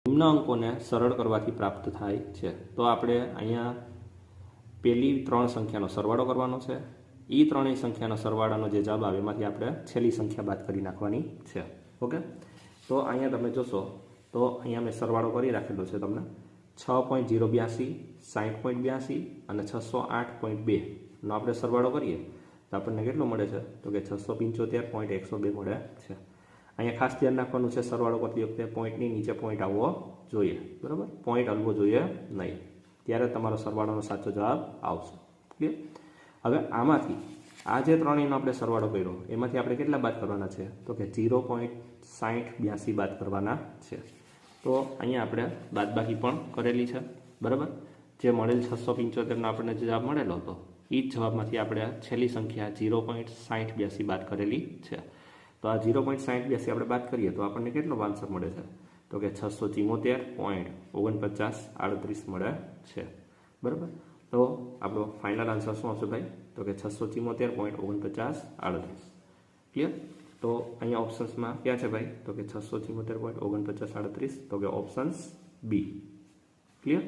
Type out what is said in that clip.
નિમ્ન અંકોને સરળ કરવાથી પ્રાપ્ત થાય છે. તો આપણે અહીંયા પહેલી 3 સંખ્યાનો સરવાળો કરવાનો છે. એ ત્રણેય સંખ્યાના સરવાળાનો જે જવાબ આવે એમાંથી આપણે છેલ્લી સંખ્યા બાદ કરી નાખવાની છે. ઓકે, તો અહીંયા તમે જોશો તો અહીંયા મેં સરવાળો કરી રાખેલો છે તમને 6.082, 60.82 અને 608.2નો આપણે સરવાળો કરીએ તો આપણને કેટલો મળે છે? તો કે 675.102 મળે છે. અહીંયા ખાસ ધ્યાન રાખવાનું છે સરવાળો કરતી વખતે પોઈન્ટની નીચે પોઈન્ટ આવવો જોઈએ, બરાબર? પોઈન્ટ હલવો જોઈએ નહીં, ત્યારે તમારો સરવાળાનો સાચો જવાબ આવશે. ક્લિયર? હવે આમાંથી આ જે ત્રણેયનો આપણે સરવાળો કર્યો એમાંથી આપણે કેટલા બાદ કરવાના છે? તો કે 0.6082 બાદ કરવાના છે. તો અહીંયા આપણે બાદબાકી પણ કરેલી છે, બરાબર? જે મળેલ 675નો આપણને જે જવાબ મળેલો હતો એ જ જવાબમાંથી આપણે છેલ્લી સંખ્યા 0.6082 બાદ કરેલી છે. તો આ 0.6082 આપણે બાદ કરીએ તો આપણને કેટલો આન્સર મળે છે? તો કે 674.4938 મળે છે, બરાબર? તો આપણો ફાઇનલ આન્સર શું હશે ભાઈ? તો કે 674.4938. ક્લિયર? તો અહીંયા ઓપ્શન્સમાં ક્યાં છે ભાઈ? તો કે 674.4938, તો કે ઓપ્શન્સ બી. ક્લિયર?